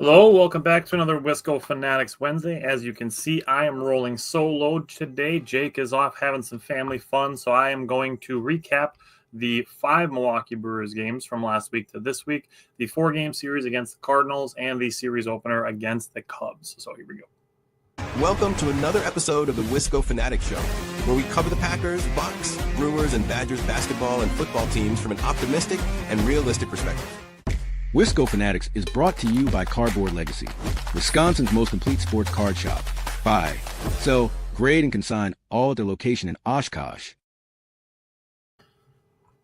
Hello, welcome back to another Wisco Fanatics Wednesday. As you can see, I am rolling solo today. Jake is off having some family fun, so I am going to recap the 5 Milwaukee Brewers games from last week to this week, the 4-game series against the Cardinals, and the series opener against the Cubs. So here we go. Welcome to another episode of the Wisco Fanatics Show, where we cover the Packers, Bucks, Brewers, and Badgers basketball and football teams from an optimistic and realistic perspective. Wisco Fanatics is brought to you by Cardboard Legacy, Wisconsin's most complete sports card shop. Buy, sell, grade, and consign all at their location in Oshkosh.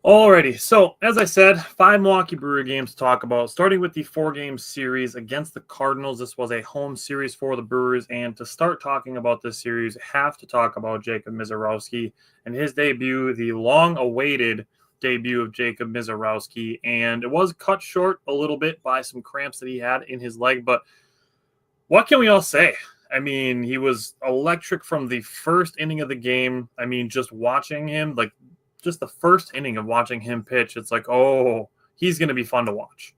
Alrighty, so as I said, 5 Milwaukee Brewer games to talk about, starting with the 4-game series against the Cardinals. This was a home series for the Brewers, and to start talking about this series, have to talk about Jacob Misiorowski and his debut, the long-awaited debut of Jacob Misiorowski, and it was cut short a little bit by some cramps that he had in his leg, but what can we all say? I mean, he was electric from the first inning of the game. I mean, just watching him, just the first inning of watching him pitch, it's like, oh, he's going to be fun to watch.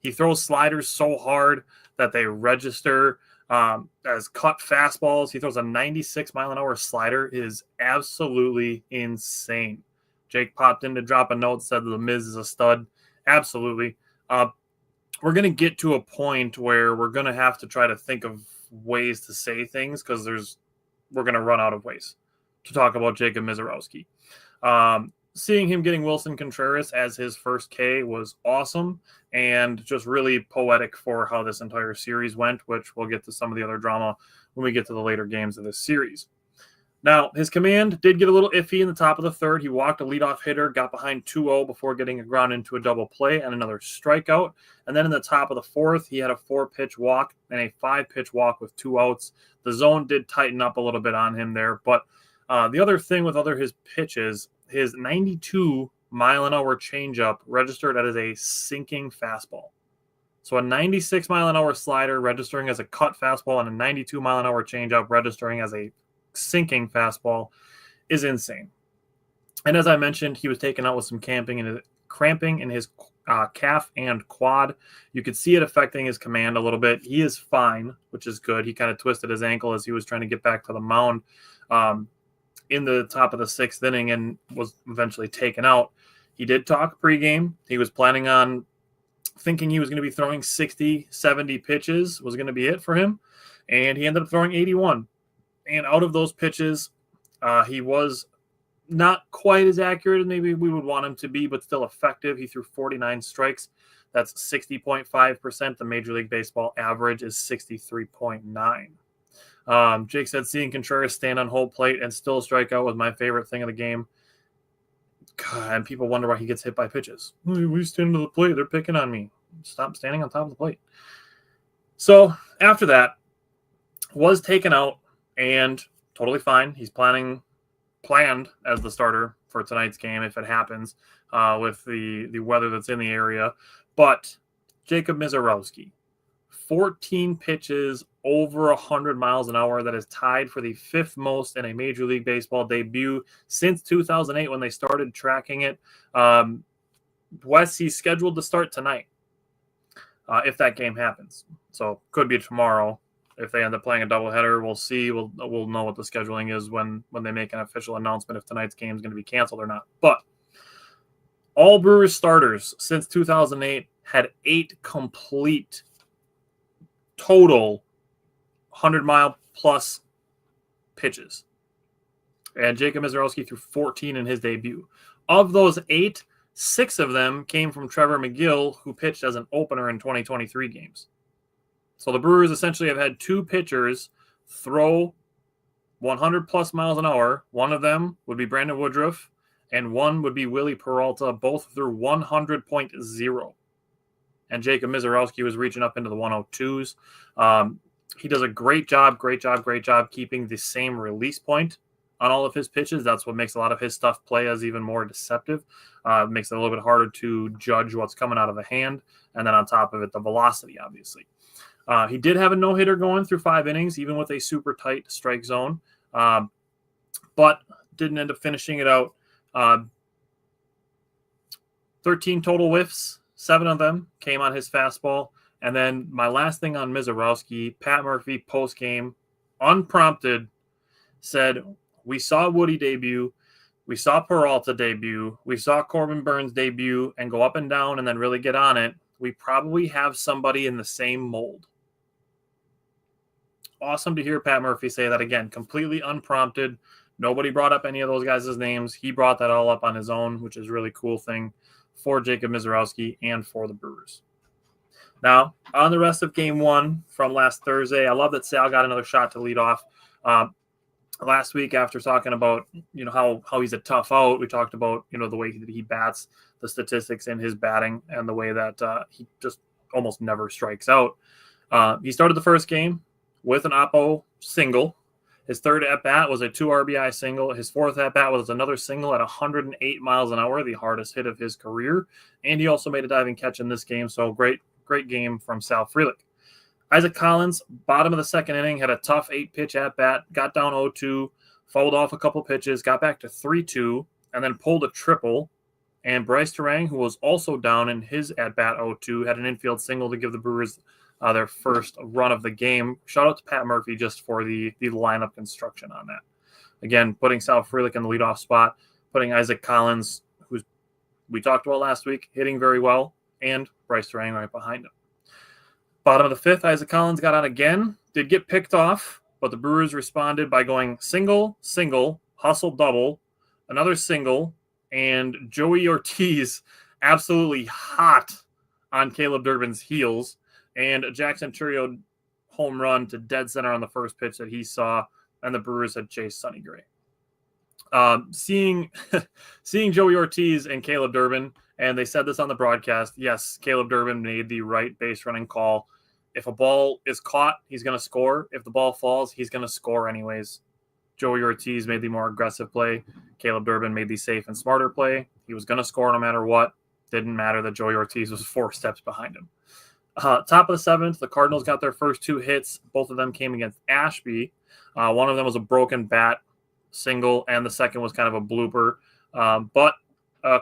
He throws sliders so hard that they register as cut fastballs. He throws a 96-mile-an-hour slider. It is absolutely insane. Jake popped in to drop a note, said the Miz is a stud. Absolutely. We're going to get to a point where we're going to have to try to think of ways to say things because we're going to run out of ways to talk about Jacob Misiorowski. Seeing him getting Wilson Contreras as his first K was awesome and just really poetic for how this entire series went, which we'll get to some of the other drama when we get to the later games of this series. Now, his command did get a little iffy in the top of the third. He walked a leadoff hitter, got behind 2-0 before getting a ground into a double play and another strikeout. And then in the top of the fourth, he had a 4-pitch walk and a 5-pitch walk with 2 outs. The zone did tighten up a little bit on him there. But the other thing with his pitches, his 92-mile-an-hour changeup registered as a sinking fastball. So a 96-mile-an-hour slider registering as a cut fastball and a 92-mile-an-hour changeup registering as a sinking fastball is insane. And as I mentioned, he was taken out with some cramping in his calf and quad. You could see it affecting his command a little bit. He is fine, which is good. He kind of twisted his ankle as he was trying to get back to the mound in the top of the 6th inning and was eventually taken out. He did talk pregame. He was planning on thinking he was going to be throwing 60, 70 pitches was going to be it for him. And he ended up throwing 81. And out of those pitches, he was not quite as accurate as maybe we would want him to be, but still effective. He threw 49 strikes. That's 60.5%. The Major League Baseball average is 63.9. Jake said seeing Contreras stand on home plate and still strike out was my favorite thing of the game. God, and people wonder why he gets hit by pitches. We stand to the plate. They're picking on me. Stop standing on top of the plate. So after that, was taken out. And totally fine. He's planned as the starter for tonight's game if it happens with the weather that's in the area. But Jacob Misiorowski, 14 pitches over 100 miles an hour. That is tied for the 5th most in a Major League Baseball debut since 2008 when they started tracking it. Wes, he's scheduled to start tonight if that game happens. So could be tomorrow. If they end up playing a doubleheader, we'll see. We'll know what the scheduling is when they make an official announcement if tonight's game is going to be canceled or not. But all Brewers starters since 2008 had 8 complete total 100-mile-plus pitches. And Jacob Misiorowski threw 14 in his debut. Of those 8, 6 of them came from Trevor McGill, who pitched as an opener in 2023 games. So the Brewers essentially have had 2 pitchers throw 100-plus miles an hour. One of them would be Brandon Woodruff, and one would be Willie Peralta, both through 100.0. And Jacob Misiorowski was reaching up into the 102s. He does a great job keeping the same release point on all of his pitches. That's what makes a lot of his stuff play as even more deceptive. It makes it a little bit harder to judge what's coming out of the hand. And then on top of it, the velocity, obviously. He did have a no-hitter going through 5 innings, even with a super tight strike zone, but didn't end up finishing it out. 13 total whiffs, 7 of them came on his fastball, And then my last thing on Mizorowski, Pat Murphy post-game, unprompted, said, we saw Woody debut, we saw Peralta debut, we saw Corbin Burns debut and go up and down and then really get on it. We probably have somebody in the same mold. Awesome to hear Pat Murphy say that again, completely unprompted. Nobody brought up any of those guys' names. He brought that all up on his own, which is a really cool thing for Jacob Mizorowski and for the Brewers. Now, on the rest of game one from last Thursday, I love that Sal got another shot to lead off. Last week, after talking about how he's a tough out, we talked about the way that he bats, the statistics in his batting, and the way that he just almost never strikes out. He started the first game with an oppo single. His third at-bat was a 2 RBI single. His fourth at-bat was another single at 108 miles an hour, the hardest hit of his career. And he also made a diving catch in this game, so great game from Sal Frelick. Isaac Collins, bottom of the second inning, had a tough 8-pitch at-bat, got down 0-2, fouled off a couple pitches, got back to 3-2, and then pulled a triple. And Bryce Terang, who was also down in his at-bat 0-2, had an infield single to give the Brewers their first run of the game. Shout out to Pat Murphy just for the lineup construction on that. Again, putting Sal Frelick in the leadoff spot, putting Isaac Collins, who we talked about last week, hitting very well, and Bryce Terang right behind him. Bottom of the fifth, Isaac Collins got out again, did get picked off, but the Brewers responded by going single, hustle double, another single, and Joey Ortiz absolutely hot on Caleb Durbin's heels, and a Jackson Chourio home run to dead center on the first pitch that he saw, and the Brewers had chased Sonny Gray. Seeing Joey Ortiz and Caleb Durbin, and they said this on the broadcast, yes, Caleb Durbin made the right base running call. If a ball is caught, he's going to score. If the ball falls, he's going to score anyways. Joey Ortiz made the more aggressive play. Caleb Durbin made the safe and smarter play. He was going to score no matter what. Didn't matter that Joey Ortiz was 4 steps behind him. Top of the seventh, the Cardinals got their first 2 hits. Both of them came against Ashby. One of them was a broken bat single, and the second was kind of a blooper. But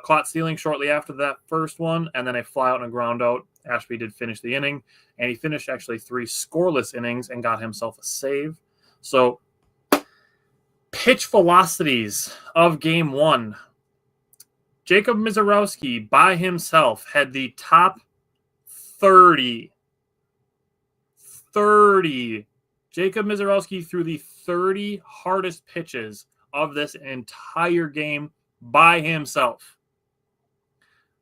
caught stealing shortly after that first one, and then a fly out and a ground out. Ashby did finish the inning, and he finished actually 3 scoreless innings and got himself a save. So pitch velocities of game one. Jacob Mizorowski by himself had the top 30. Jacob Mizorowski threw the 30 hardest pitches of this entire game by himself.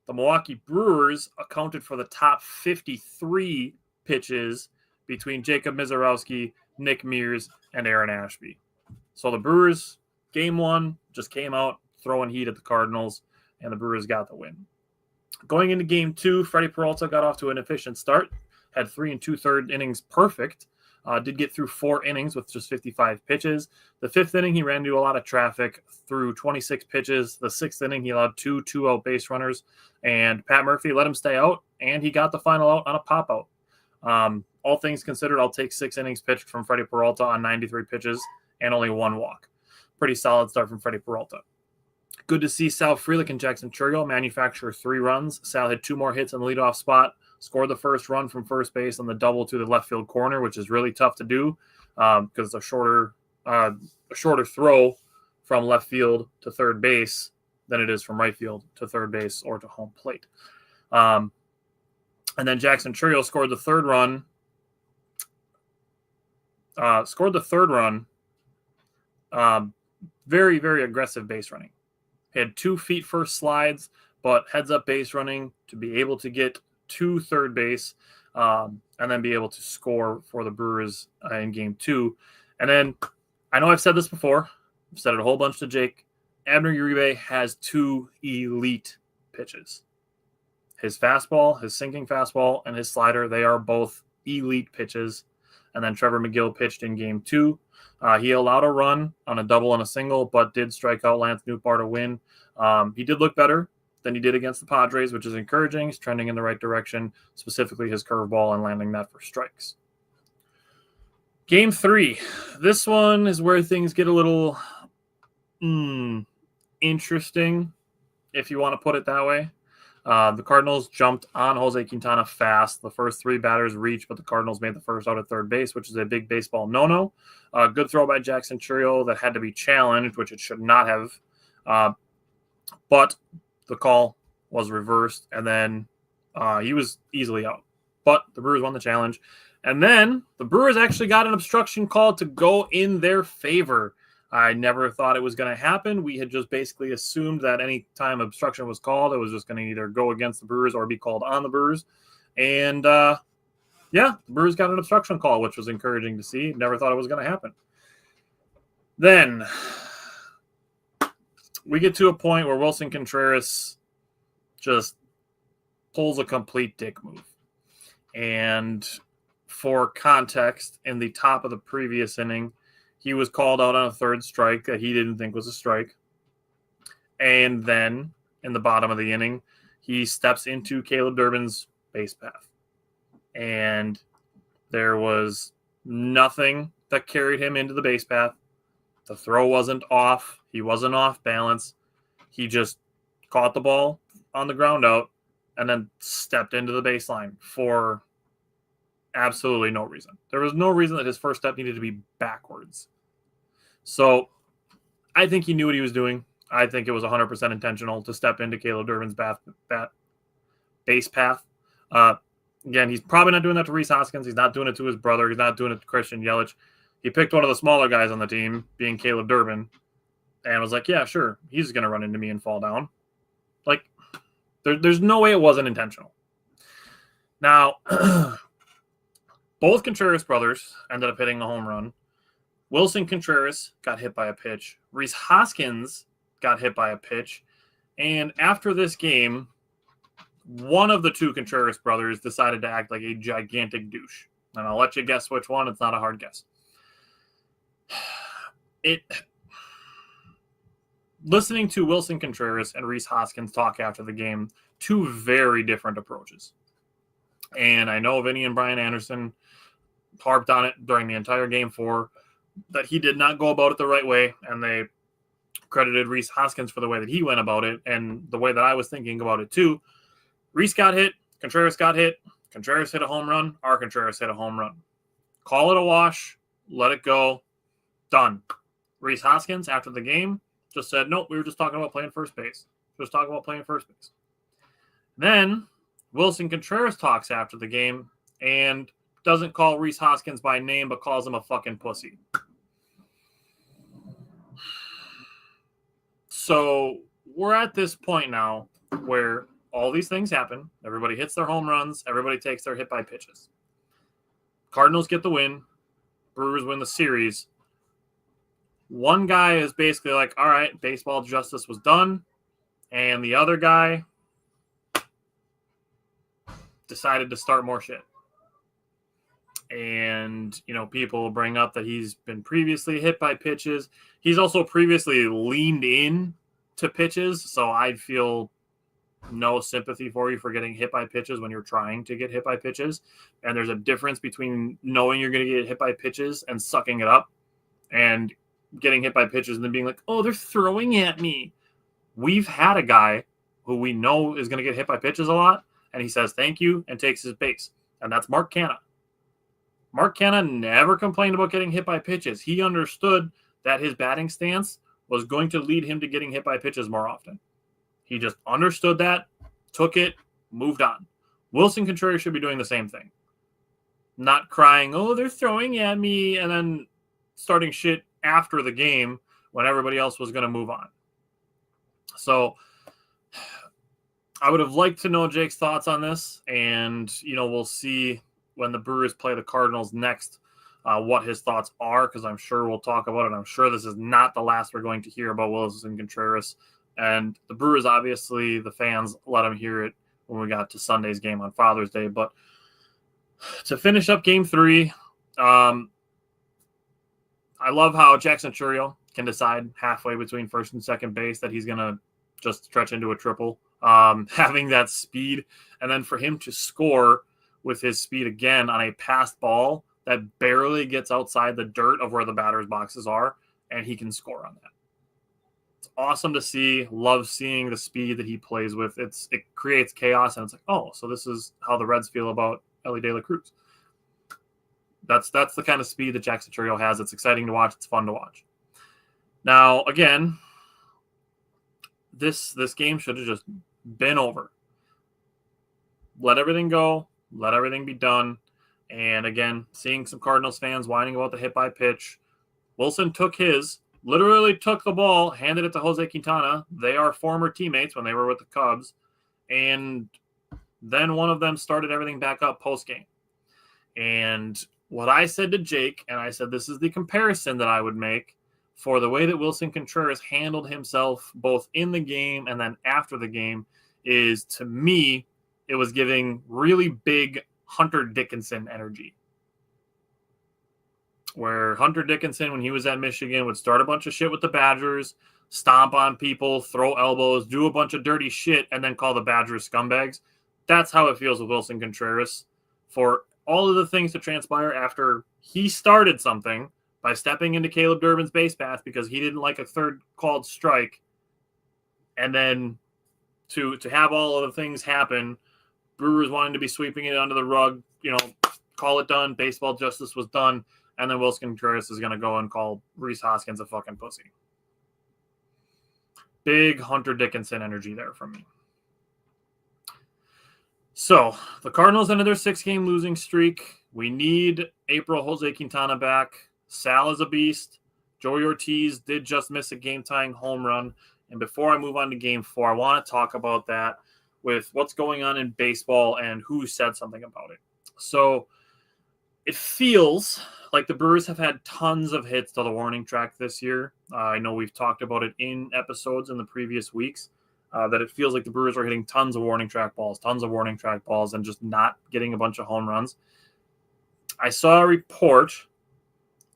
The Milwaukee Brewers accounted for the top 53 pitches between Jacob Mizorowski, Nick Mears, and Aaron Ashby. So the Brewers, game one, just came out throwing heat at the Cardinals, and the Brewers got the win. Going into game two, Freddie Peralta got off to an efficient start, had 3 2/3 innings perfect, did get through 4 innings with just 55 pitches. The 5th inning, he ran into a lot of traffic through 26 pitches. The 6th inning, he allowed 2 2-out base runners, and Pat Murphy let him stay out, and he got the final out on a pop-out. All things considered, I'll take 6 innings pitched from Freddie Peralta on 93 pitches and only 1 walk. Pretty solid start from Freddie Peralta. Good to see Sal Frelick and Jackson Chourio manufacture 3 runs. Sal had 2 more hits in the leadoff spot, scored the first run from first base on the double to the left field corner, which is really tough to do because it's a shorter throw from left field to third base than it is from right field to third base or to home plate. And then Jackson Chourio scored the third run. Very, very aggressive base running. He had 2 feet first slides, but heads up base running to be able to get to third base and then be able to score for the Brewers in game 2. And then I know I've said this before. I've said it a whole bunch to Jake. Abner Uribe has 2 elite pitches. His fastball, his sinking fastball, and his slider, they are both elite pitches. And then Trevor McGill pitched in game 2. He allowed a run on a double and a single, but did strike out Lance Nootbaar to win. He did look better than he did against the Padres, which is encouraging. He's trending in the right direction, specifically his curveball and landing that for strikes. Game 3. This one is where things get a little interesting, if you want to put it that way. The Cardinals jumped on Jose Quintana fast. The first 3 batters reached, but the Cardinals made the first out at third base, which is a big baseball no-no. Good throw by Jackson Chourio that had to be challenged, which it should not have. But the call was reversed, and then he was easily out. But the Brewers won the challenge. And then the Brewers actually got an obstruction call to go in their favor. I never thought it was going to happen. We had just basically assumed that any time obstruction was called, it was just going to either go against the Brewers or be called on the Brewers. And, the Brewers got an obstruction call, which was encouraging to see. Never thought it was going to happen. Then we get to a point where Wilson Contreras just pulls a complete dick move. And for context, in the top of the previous inning, he was called out on a third strike that he didn't think was a strike. And then in the bottom of the inning, he steps into Caleb Durbin's base path. And there was nothing that carried him into the base path. The throw wasn't off. He wasn't off balance. He just caught the ball on the ground out and then stepped into the baseline for absolutely no reason. There was no reason that his first step needed to be backwards. So I think he knew what he was doing. I think it was 100% intentional to step into Caleb Durbin's base path. Again, he's probably not doing that to Rhys Hoskins. He's not doing it to his brother. He's not doing it to Christian Yelich. He picked one of the smaller guys on the team, being Caleb Durbin, and was like, yeah, sure, he's going to run into me and fall down. Like, there's no way it wasn't intentional. Now, both Contreras brothers ended up hitting a home run. Wilson Contreras got hit by a pitch. Rhys Hoskins got hit by a pitch. And after this game, one of the 2 Contreras brothers decided to act like a gigantic douche. And I'll let you guess which one. It's not a hard guess. Listening to Wilson Contreras and Rhys Hoskins talk after the game, 2 very different approaches. And I know Vinny and Brian Anderson harped on it during the entire Game 4 that he did not go about it the right way, and they credited Rhys Hoskins for the way that he went about it and the way that I was thinking about it too. Rhys got hit, Contreras got hit, Contreras hit a home run, our Contreras hit a home run. Call it a wash, let it go, done. Rhys Hoskins, after the game, just said, nope, we were just talking about playing first base. Just talking about playing first base. Then Wilson Contreras talks after the game and doesn't call Rhys Hoskins by name, but calls him a fucking pussy. So we're at this point now where all these things happen. Everybody hits their home runs. Everybody takes their hit by pitches. Cardinals get the win. Brewers win the series. One guy is basically like, all right, baseball justice was done. And the other guy decided to start more shit. And, people bring up that he's been previously hit by pitches. He's also previously leaned in to pitches. So I'd feel no sympathy for you for getting hit by pitches when you're trying to get hit by pitches. And there's a difference between knowing you're going to get hit by pitches and sucking it up and getting hit by pitches and then being like, oh, they're throwing at me. We've had a guy who we know is going to get hit by pitches a lot, and he says thank you and takes his base. And that's Mark Canha. Mark Canha never complained about getting hit by pitches. He understood that his batting stance was going to lead him to getting hit by pitches more often. He just understood that, took it, moved on. Wilson Contreras should be doing the same thing. Not crying, oh, they're throwing at me, and then starting shit after the game when everybody else was going to move on. So I would have liked to know Jake's thoughts on this, and, we'll see when the Brewers play the Cardinals next what his thoughts are, because I'm sure we'll talk about it. I'm sure this is not the last we're going to hear about Wilson Contreras. And the Brewers, obviously, the fans let him hear it when we got to Sunday's game on Father's Day. But to finish up Game 3, I love how Jackson Chourio can decide halfway between first and second base that he's going to just stretch into a triple, having that speed. And then for him to score with his speed again on a passed ball that barely gets outside the dirt of where the batter's boxes are, and he can score on that. It's awesome to see. Love seeing the speed that he plays with. It creates chaos, and it's like, oh, so this is how the Reds feel about Ellie De La Cruz. That's the kind of speed that Jack Centurio has. It's exciting to watch. It's fun to watch. Now, again, this game should have just been over. Let everything go. Let everything be done. And again, seeing some Cardinals fans whining about the hit by pitch. Wilson literally took the ball, handed it to Jose Quintana. They are former teammates when they were with the Cubs. And then one of them started everything back up post-game. And what I said to Jake, and I said this is the comparison that I would make for the way that Wilson Contreras handled himself both in the game and then after the game, is, to me, it was giving really big Hunter Dickinson energy. Where Hunter Dickinson, when he was at Michigan, would start a bunch of shit with the Badgers, stomp on people, throw elbows, do a bunch of dirty shit, and then call the Badgers scumbags. That's how it feels with Wilson Contreras. For all of the things to transpire after he started something by stepping into Caleb Durbin's base path because he didn't like a third called strike, and then to have all of the things happen, Brewers wanting to be sweeping it under the rug, call it done, baseball justice was done, and then Wilson Contreras is going to go and call Rhys Hoskins a fucking pussy. Big Hunter Dickinson energy there from me. So, the Cardinals ended their 6-game losing streak. We need April Jose Quintana back. Sal is a beast. Joey Ortiz did just miss a game-tying home run. And before I move on to Game 4, I want to talk about that with what's going on in baseball and who said something about it. So, it feels like the Brewers have had tons of hits to the warning track this year. I know we've talked about it in episodes in the previous weeks, that it feels like the Brewers are hitting tons of warning track balls, and just not getting a bunch of home runs. I saw a report,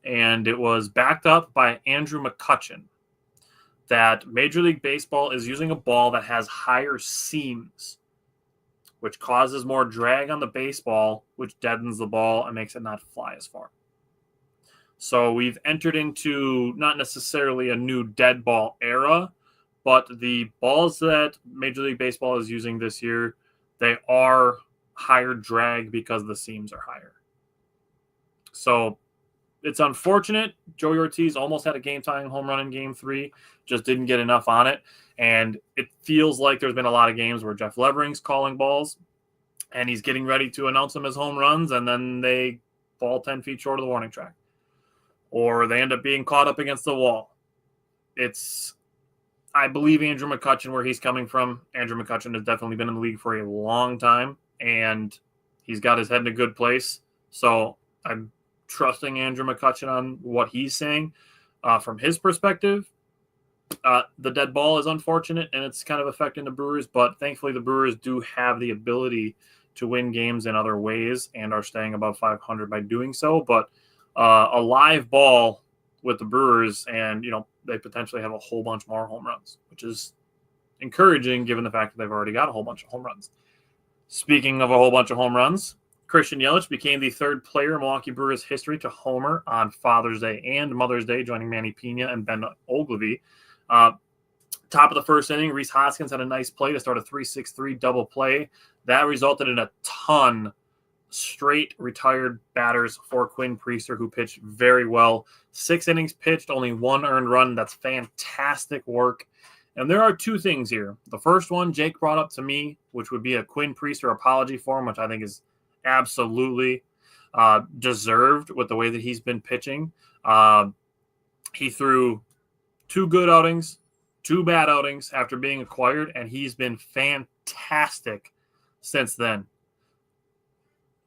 and it was backed up by Andrew McCutchen, that Major League Baseball is using a ball that has higher seams, which causes more drag on the baseball, which deadens the ball and makes it not fly as far. So we've entered into not necessarily a new dead ball era, but the balls that Major League Baseball is using this year, they are higher drag because the seams are higher. So it's unfortunate. Joey Ortiz almost had a game-tying home run in Game 3, just didn't get enough on it. And it feels like there's been a lot of games where Jeff Levering's calling balls, and he's getting ready to announce them as home runs, and then they fall 10 feet short of the warning track. Or they end up being caught up against the wall. I believe Andrew McCutchen, where he's coming from. Andrew McCutchen has definitely been in the league for a long time, and he's got his head in a good place. So I'm trusting Andrew McCutchen on what he's saying. From his perspective, the dead ball is unfortunate, and it's kind of affecting the Brewers, but thankfully the Brewers do have the ability to win games in other ways and are staying above 500 by doing so. But a live ball with the Brewers, and they potentially have a whole bunch more home runs, which is encouraging given the fact that they've already got a whole bunch of home runs. Speaking of a whole bunch of home runs, Christian Yelich became the third player in Milwaukee Brewers history to homer on Father's Day and Mother's Day, joining Manny Pena and Ben Oglivie. Top of the first inning, Rhys Hoskins had a nice play to start a 3-6-3 double play. That resulted in a ton straight retired batters for Quinn Priester, who pitched very well. 6 innings pitched, only 1 earned run. That's fantastic work. And there are 2 things here. The first one Jake brought up to me, which would be a Quinn Priester apology form, which I think is absolutely deserved with the way that he's been pitching. He threw 2 good outings, 2 bad outings after being acquired, and he's been fantastic since then.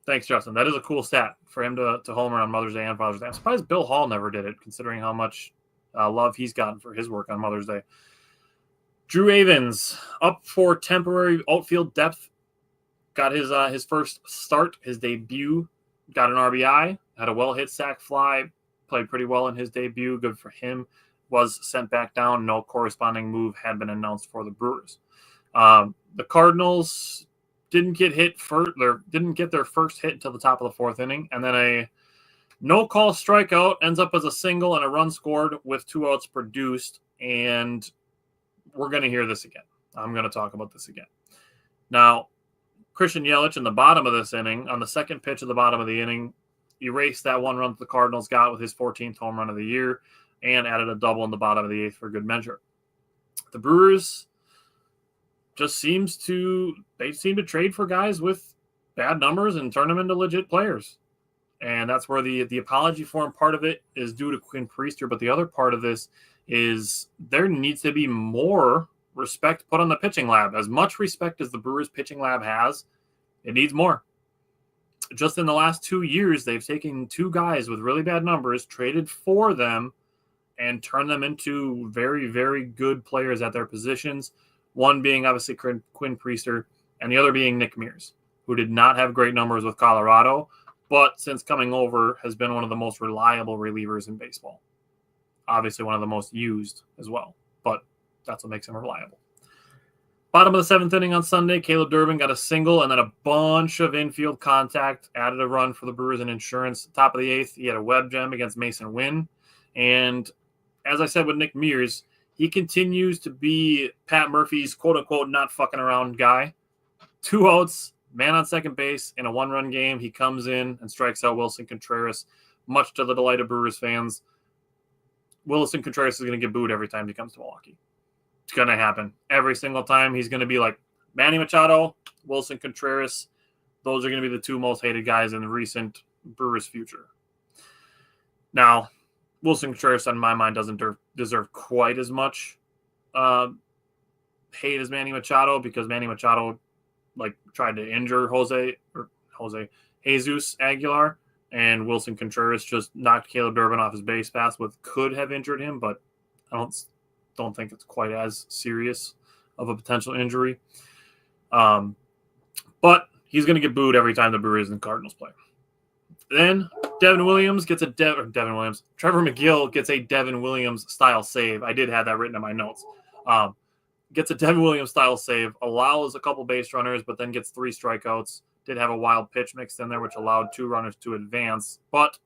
Thanks, Justin. That is a cool stat for him to homer on Mother's Day and Father's Day. I'm surprised Bill Hall never did it, considering how much love he's gotten for his work on Mother's Day. Drew Avens, up for temporary outfield depth, got his first start, his debut, got an RBI, had a well-hit sac fly, played pretty well in his debut, good for him. Was sent back down. No corresponding move had been announced for the Brewers. The Cardinals didn't get their first hit until the top of the 4th inning, and then a no-call strikeout ends up as a single and a run scored with 2 outs produced. And we're going to hear this again. I'm going to talk about this again. Now, Christian Yelich in the bottom of this inning, on the second pitch of the bottom of the inning, erased that one run that the Cardinals got with his 14th home run of the year and added a double in the bottom of the eighth for good measure. The Brewers just seem to trade for guys with bad numbers and turn them into legit players. And that's where the apology form part of it is due to Quinn Priester. But the other part of this is there needs to be more respect put on the pitching lab. As much respect as the Brewers pitching lab has, it needs more. Just in the last 2 years, they've taken two guys with really bad numbers, traded for them, and turned them into very, very good players at their positions. One being obviously Quinn Priester, and the other being Nick Mears, who did not have great numbers with Colorado, but since coming over has been one of the most reliable relievers in baseball. Obviously one of the most used as well, but that's what makes him reliable. Bottom of the seventh inning on Sunday, Caleb Durbin got a single and then a bunch of infield contact, added a run for the Brewers in insurance. Top of the eighth, he had a web gem against Mason Wynn. And as I said with Nick Mears, he continues to be Pat Murphy's quote-unquote not fucking around guy. 2 outs, man on second base in a one-run game. He comes in and strikes out Wilson Contreras, much to the delight of Brewers fans. Wilson Contreras is going to get booed every time he comes to Milwaukee. It's going to happen. Every single time he's going to be like Manny Machado, Wilson Contreras. Those are going to be the two most hated guys in the recent Brewers future. Now, Wilson Contreras, in my mind, doesn't deserve quite as much hate as Manny Machado because Manny Machado tried to injure Jesus Aguilar, and Wilson Contreras just knocked Caleb Durbin off his base pass, which could have injured him, but I don't think it's quite as serious of a potential injury. But he's going to get booed every time the Brewers and Cardinals play. Then Trevor McGill gets a Devin Williams style save. I did have that written in my notes. Gets a Devin Williams style save, allows a couple base runners, but then gets 3 strikeouts. Did have a wild pitch mixed in there, which allowed 2 runners to advance. But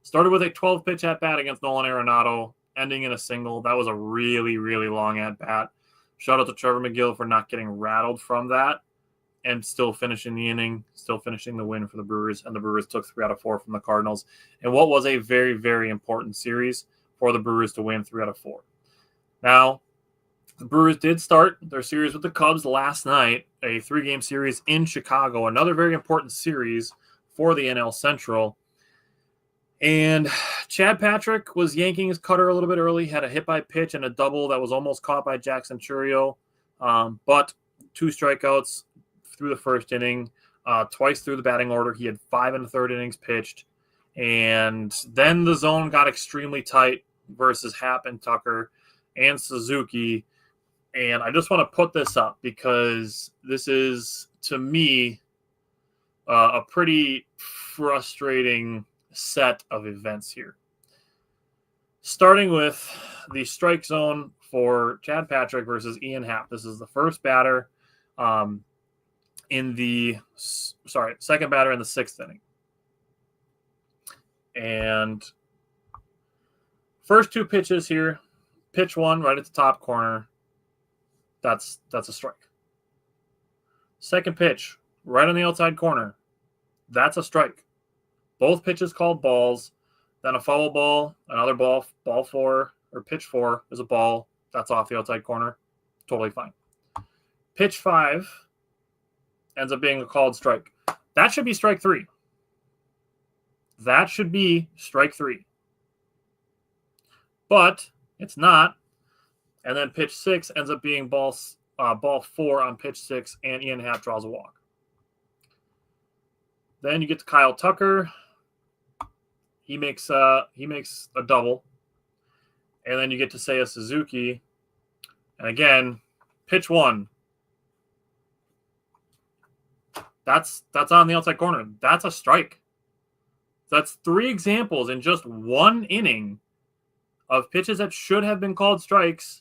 started with a 12-pitch at-bat against Nolan Arenado, ending in a single. That was a really, really long at-bat. Shout out to Trevor McGill for not getting rattled from that and still finishing the inning, still finishing the win for the Brewers. And the Brewers took 3 out of 4 from the Cardinals. And what was a very, very important series for the Brewers to win 3 out of 4. Now, the Brewers did start their series with the Cubs last night, a 3-game series in Chicago, another very important series for the NL Central. And Chad Patrick was yanking his cutter a little bit early, had a hit by pitch and a double that was almost caught by Jackson Chourio, but 2 strikeouts through the first inning, twice through the batting order. He had 5 1/3 innings pitched, and then the zone got extremely tight versus Happ and Tucker and Suzuki. And I just want to put this up because this is, to me, a pretty frustrating set of events here. Starting with the strike zone for Chad Patrick versus Ian Happ. This is the first batter second batter in the 6th inning. And first 2 pitches here, pitch 1 right at the top corner. That's a strike. Second pitch, right on the outside corner. That's a strike. Both pitches called balls. Then a foul ball, another ball 4, or pitch 4 is a ball. That's off the outside corner. Totally fine. Pitch 5 ends up being a called strike. That should be strike 3. That should be strike 3. But it's not. And then pitch 6 ends up being ball 4 on pitch 6, and Ian Happ draws a walk. Then you get to Kyle Tucker. He makes a double. And then you get to Seiya Suzuki. And again, pitch 1. That's on the outside corner. That's a strike. That's 3 examples in just 1 inning of pitches that should have been called strikes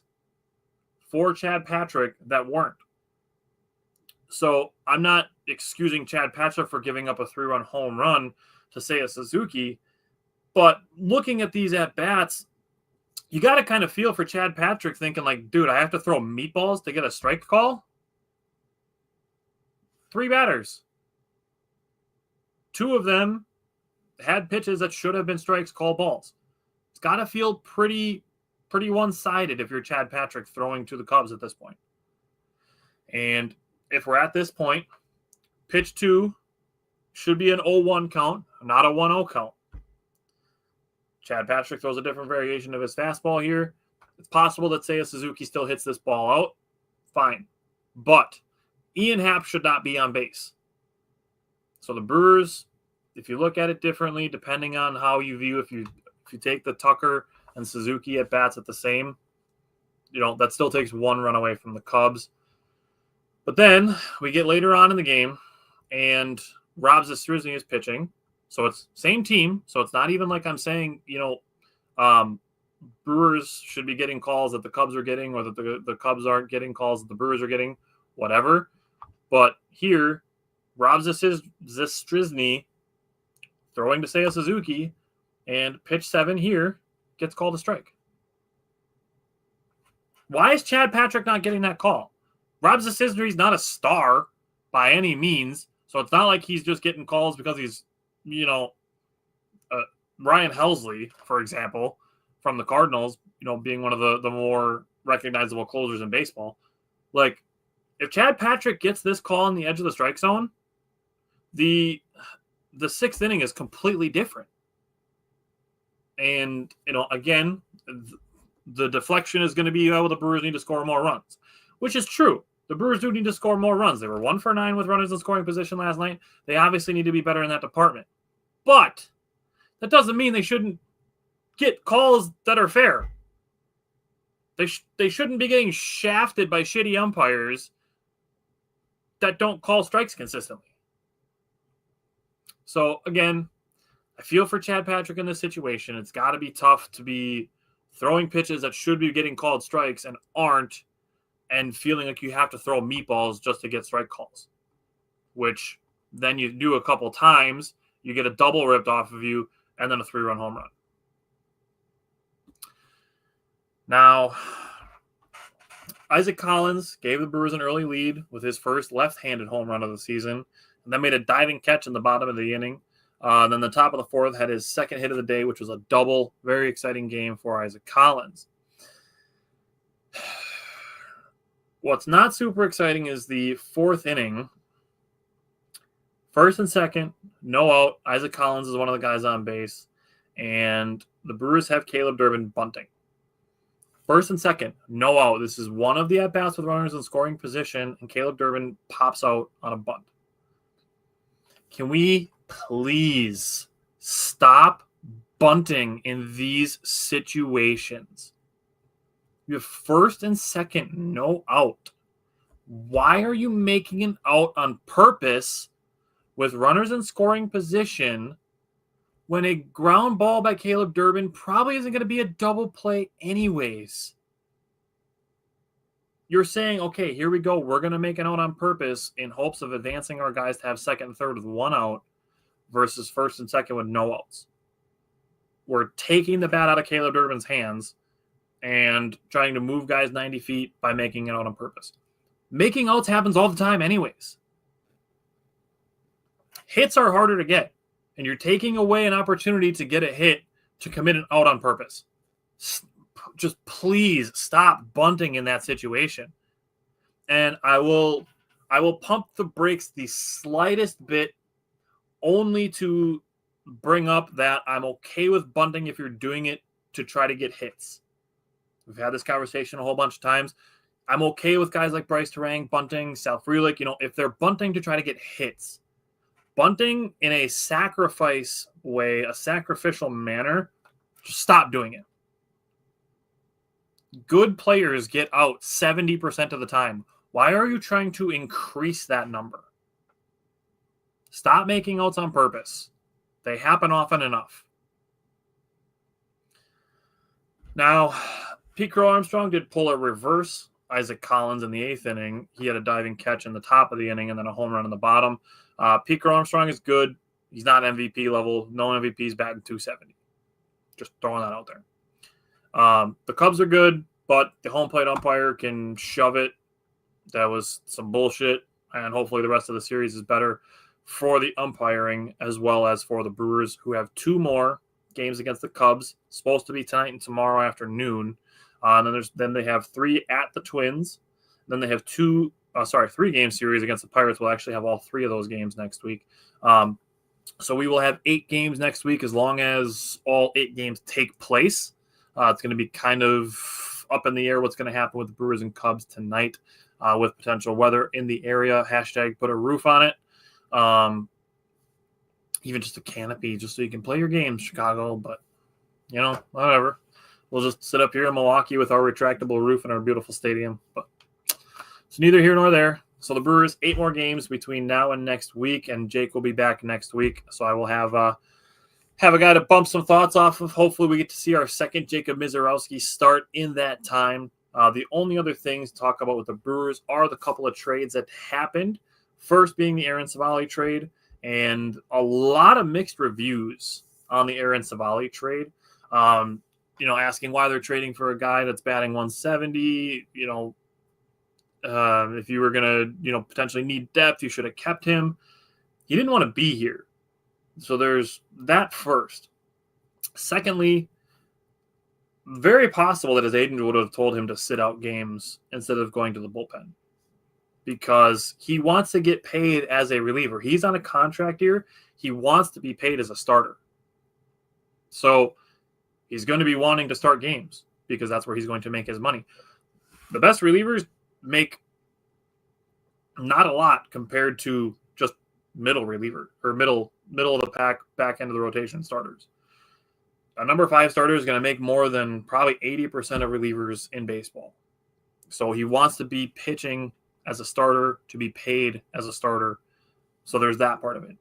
for Chad Patrick that weren't. So I'm not excusing Chad Patrick for giving up a 3-run home run to Seiya Suzuki, but looking at these at-bats, you got to kind of feel for Chad Patrick thinking like, dude, I have to throw meatballs to get a strike call? 3 batters. 2 of them had pitches that should have been strikes, called balls. It's got to feel pretty one-sided if you're Chad Patrick throwing to the Cubs at this point. And if we're at this point, pitch 2 should be an 0-1 count, not a 1-0 count. Chad Patrick throws a different variation of his fastball here. It's possible that Seiya Suzuki still hits this ball out. Fine. But Ian Happ should not be on base. So the Brewers, if you look at it differently, depending on how you view, if you take the Tucker and Suzuki at bats at the same, that still takes 1 run away from the Cubs. But then we get later on in the game, and Rob Zastryzny is pitching. So it's same team. So it's not even like I'm saying, Brewers should be getting calls that the Cubs are getting, or that the Cubs aren't getting calls that the Brewers are getting, whatever. But here, Rob Zastryzny throwing to Seiya Suzuki, and pitch 7 here gets called a strike. Why is Chad Patrick not getting that call? Rob Zastryzny is not a star by any means, so it's not like he's just getting calls because he's, Ryan Helsley, for example, from the Cardinals, being one of the more recognizable closers in baseball. Like, if Chad Patrick gets this call on the edge of the strike zone, the 6th inning is completely different. And, again, the deflection is going to be, the Brewers need to score more runs, which is true. The Brewers do need to score more runs. They were 1 for 9 with runners in scoring position last night. They obviously need to be better in that department. But that doesn't mean they shouldn't get calls that are fair. They shouldn't be getting shafted by shitty umpires that don't call strikes consistently. So, again, I feel for Chad Patrick in this situation. It's got to be tough to be throwing pitches that should be getting called strikes and aren't, and feeling like you have to throw meatballs just to get strike calls, which then you do a couple times, you get a double ripped off of you, and then a 3-run home run. Now, Isaac Collins gave the Brewers an early lead with his first left-handed home run of the season, and then made a diving catch in the bottom of the inning. Then the top of the 4th had his second hit of the day, which was a double. Very exciting game for Isaac Collins. What's not super exciting is the 4th inning. 1st and 2nd, no out. Isaac Collins is one of the guys on base. And the Brewers have Caleb Durbin bunting. 1st and 2nd, no out. This is one of the at-bats with runners in scoring position, and Caleb Durbin pops out on a bunt. Can we please stop bunting in these situations? You have 1st and 2nd, no out. Why are you making an out on purpose with runners in scoring position when a ground ball by Caleb Durbin probably isn't going to be a double play anyways? You're saying, okay, here we go. We're going to make an out on purpose in hopes of advancing our guys to have 2nd and 3rd with 1 out versus 1st and 2nd with no outs. We're taking the bat out of Caleb Durbin's hands and trying to move guys 90 feet by making it out on purpose. Making outs happens all the time anyways. Hits are harder to get, and you're taking away an opportunity to get a hit to commit an out on purpose. Just please stop bunting in that situation. And I will pump the brakes the slightest bit, only to bring up that I'm okay with bunting if you're doing it to try to get hits. We've had this conversation a whole bunch of times. I'm okay with guys like Bryce Terang bunting, Sal Frelick, if they're bunting to try to get hits. Bunting in a sacrifice way, a sacrificial manner, just stop doing it. Good players get out 70% of the time. Why are you trying to increase that number? Stop making outs on purpose. They happen often enough. Now, Pete Crow Armstrong did pull a reverse Isaac Collins in the 8th inning. He had a diving catch in the top of the inning and then a home run in the bottom. Pete Crow Armstrong is good. He's not MVP level. No MVPs batting .270. Just throwing that out there. The Cubs are good, but the home plate umpire can shove it. That was some bullshit, and hopefully the rest of the series is better for the umpiring as well as for the Brewers, who have 2 more games against the Cubs, supposed to be tonight and tomorrow afternoon. And then they have 3 at the Twins. Then they have 3-game series against the Pirates. We'll actually have all 3 of those games next week. So we will have 8 games next week as long as all 8 games take place. It's going to be kind of up in the air what's going to happen with the Brewers and Cubs tonight with potential weather in the area. # put a roof on it. Even just a canopy just so you can play your games, Chicago. But, whatever. We'll just sit up here in Milwaukee with our retractable roof in our beautiful stadium. But it's neither here nor there. So the Brewers, 8 more games between now and next week, and Jake will be back next week. So I will have a guy to bump some thoughts off of. Hopefully we get to see our second Jacob Mizorowski start in that time. The only other things to talk about with the Brewers are the couple of trades that happened. First being the Aaron Savali trade, and a lot of mixed reviews on the Aaron Savali trade. Asking why they're trading for a guy that's batting 170. If you were going to, potentially need depth, you should have kept him. He didn't want to be here. So there's that first. Secondly, very possible that his agent would have told him to sit out games instead of going to the bullpen because he wants to get paid as a reliever. He's on a contract here. He wants to be paid as a starter. So he's going to be wanting to start games because that's where he's going to make his money. The best relievers make not a lot compared to just middle reliever or middle of the pack, back end of the rotation starters. A number 5 starter is going to make more than probably 80% of relievers in baseball. So he wants to be pitching as a starter to be paid as a starter. So there's that part of it.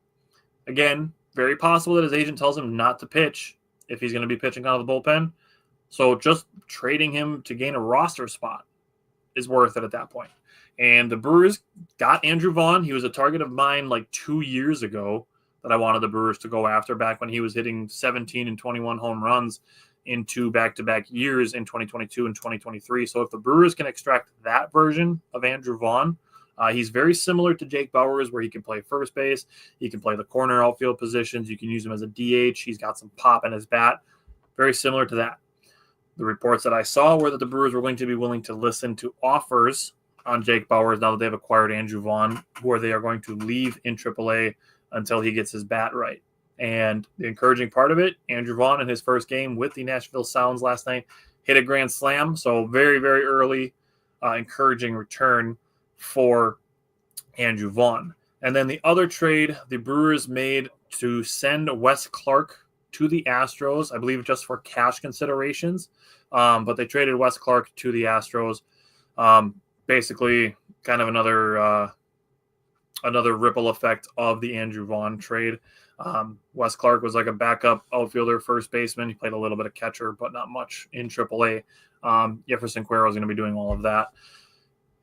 Again, very possible that his agent tells him not to pitch if he's going to be pitching out of the bullpen. So just trading him to gain a roster spot is worth it at that point. And the Brewers got Andrew Vaughn. He was a target of mine like 2 years ago that I wanted the Brewers to go after back when he was hitting 17 and 21 home runs in 2 back-to-back years in 2022 and 2023. So if the Brewers can extract that version of Andrew Vaughn, he's very similar to Jake Bauers where he can play first base. He can play the corner outfield positions. You can use him as a DH. He's got some pop in his bat. Very similar to that. The reports that I saw were that the Brewers were going to be willing to listen to offers on Jake Bauers now that they've acquired Andrew Vaughn, where they are going to leave in AAA until he gets his bat right. And the encouraging part of it, Andrew Vaughn in his first game with the Nashville Sounds last night hit a grand slam. So very, very early encouraging return for Andrew Vaughn. And then the other trade the Brewers made to send Wes Clark to the Astros, I believe just for cash considerations. But they traded Wes Clark to the Astros. Basically kind of another ripple effect of the Andrew Vaughn trade. Wes Clark was like a backup outfielder, first baseman. He played a little bit of catcher, but not much in AAA. Jefferson Cuero is going to be doing all of that.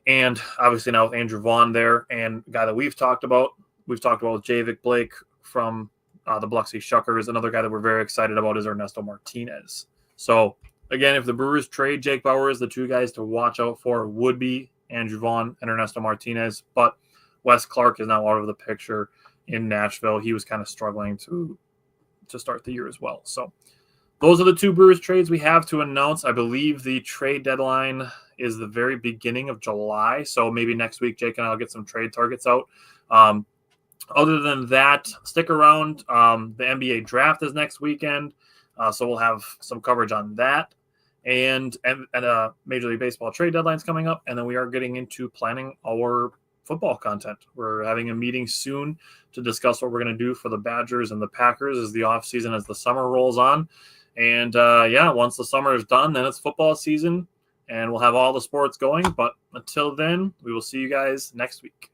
And obviously now with Andrew Vaughn there, and a guy that we've talked about with Javik Blake from the Biloxi Shuckers. Another guy that we're very excited about is Ernesto Martinez. So again, if the Brewers trade Jake Bauers, the 2 guys to watch out for would be Andrew Vaughn and Ernesto Martinez. But Wes Clark is now out of the picture in Nashville. He was kind of struggling to start the year as well. So those are the 2 Brewers trades we have to announce. I believe the trade deadline is the very beginning of July. So maybe next week, Jake and I will get some trade targets out. Other than that, stick around. The NBA draft is next weekend. So we'll have some coverage on that. And Major League Baseball trade deadline's coming up. And then we are getting into planning our football content. We're having a meeting soon to discuss what we're going to do for the Badgers and the Packers as the offseason, as the summer rolls on. And once the summer is done, then it's football season and we'll have all the sports going. But until then, we will see you guys next week.